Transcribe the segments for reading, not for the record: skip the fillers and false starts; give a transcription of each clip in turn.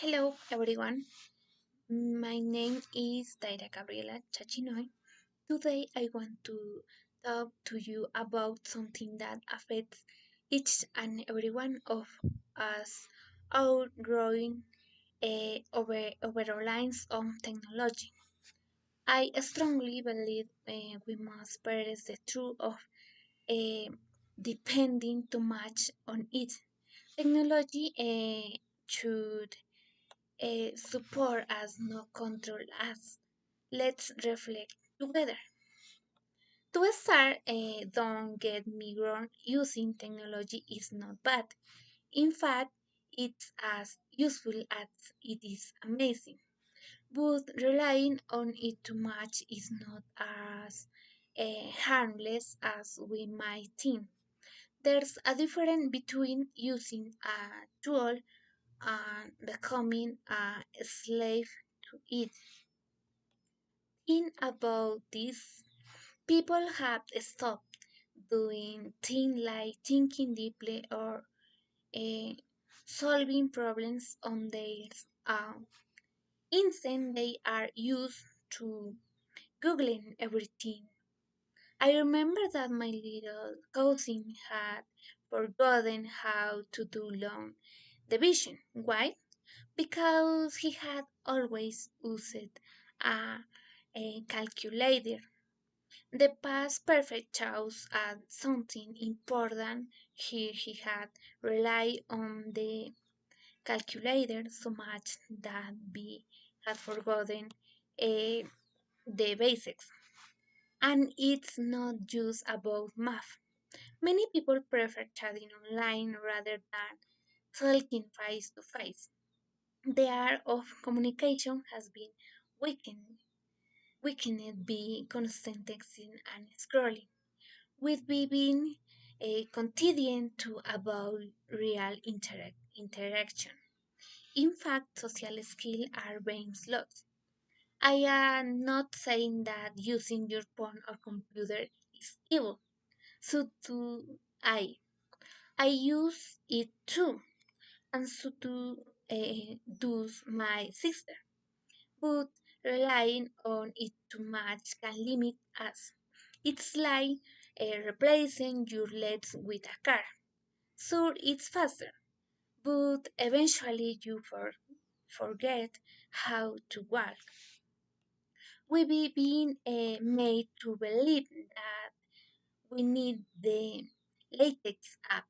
Hello, everyone. My name is Daira Gabriela Chachinoy. Today, I want to talk to you about something that affects each and every one of us, our growing over our lines on technology. I strongly believe we must parse the truth of uh, depending too much on it. Technology should support us, not control us. Let's reflect together. To start, don't get me wrong, using technology is not bad. In fact, it's as useful as it is amazing. But relying on it too much is not as harmless as we might think. There's a difference between using a tool and becoming a slave to it. In about this, people have stopped doing things like thinking deeply or uh, solving problems on their own. Instead, they are used to Googling everything. I remember that my little cousin had forgotten how to do long division. Why? Because he had always used a calculator. The past perfect chose as something important. Here he had relied on the calculator so much that we had forgotten eh, the basics. And it's not just about math. Many people prefer chatting online rather than talking face to face. The art of communication has been weakened, weakened by constant texting and scrolling. We've been continuing to avoid real interaction. In fact, social skills are being lost. I am not saying that using your phone or computer is evil. So do I. I use it too, and so does my sister. But relying on it too much can limit us. It's like replacing your legs with a car. Sure, it's faster, but eventually you forget how to walk. We've been made to believe that we need the latest app,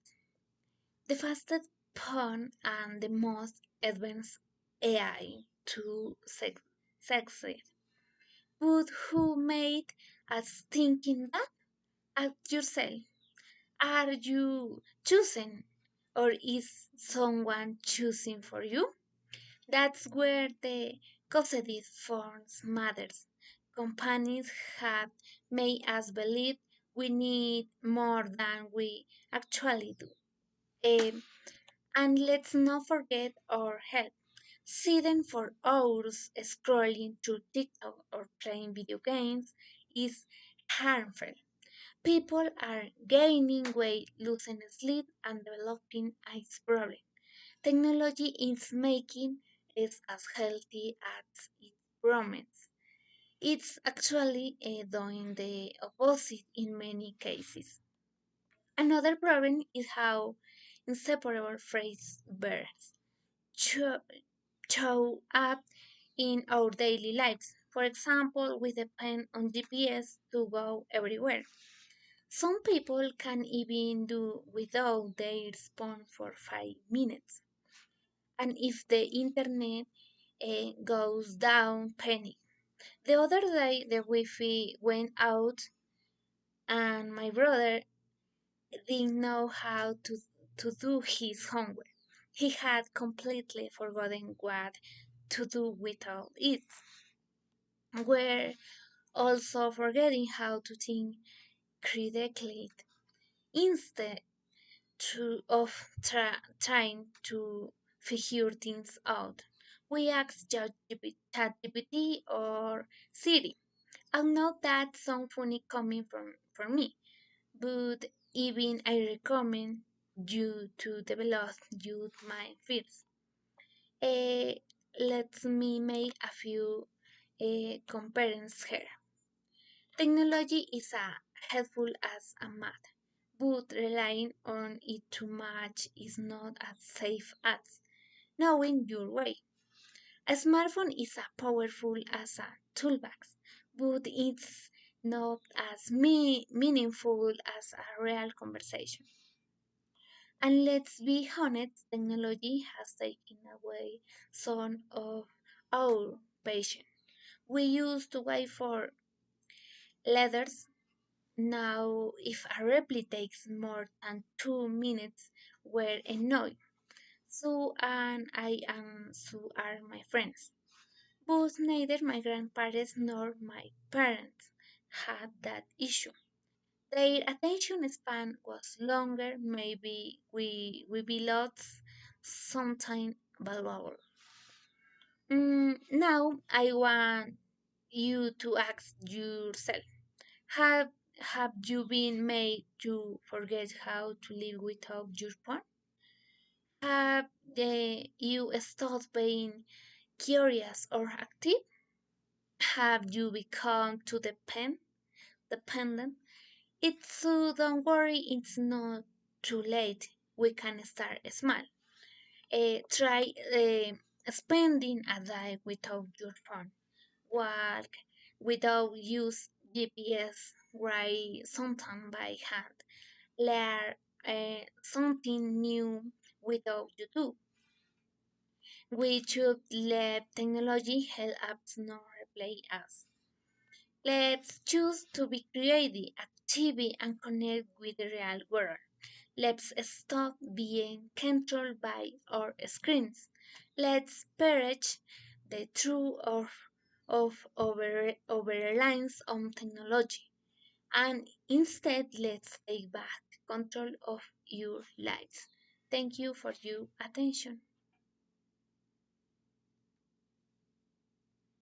the fastest phone, and the most advanced AI to succeed. But who made us thinking that? Ask yourself, are you choosing or is someone choosing for you? That's where the cognitive forms matters. Companies have made us believe we need more than we actually do. Um, and let's not forget our health. Sitting for hours scrolling through TikTok or playing video games is harmful. People are gaining weight, losing sleep, and developing eyes problems. Technology is making us as healthy as it promises. It's actually doing the opposite in many cases. Another problem is how inseparable phrase verbs show, show up in our daily lives. For example, we depend on GPS to go everywhere. Some people can even do without their phone for 5 minutes. And if the internet goes down, panic. The other day, the Wi-Fi went out, and my brother didn't know how to do his homework. He had completely forgotten what to do without it. We're also forgetting how to think critically instead trying to figure things out. We ask ChatGPT or Siri. I know that sounds funny coming from me, but even I recommend you to develop your mind first. Uh, let me make a few comparisons here. Technology is as helpful as a map, but relying on it too much is not as safe as knowing your way. A smartphone is as powerful as a toolbox, but it's not as meaningful as a real conversation. And let's be honest, technology has taken away some of our patience. We used to wait for letters. Now, if a reply takes more than 2 minutes, we're annoyed. So, and I am, so are my friends. But neither my grandparents nor my parents had that issue. Their attention span was longer, maybe we be lots something valuable. Now I want you to ask yourself, have have you been made to forget how to live without your phone? Have you stopped being curious or active? Have you become too dependent? It's so don't worry, it's not too late. We can start small. Try spending a day without your phone. Walk without use GPS. Write something by hand. Learn something new without YouTube. We should let technology help us, not replace us. Let's choose to be creative, active, and connect with the real world. Let's stop being controlled by our screens. Let's purge the truth of over reliance on technology. And instead, let's take back control of your lives. Thank you for your attention.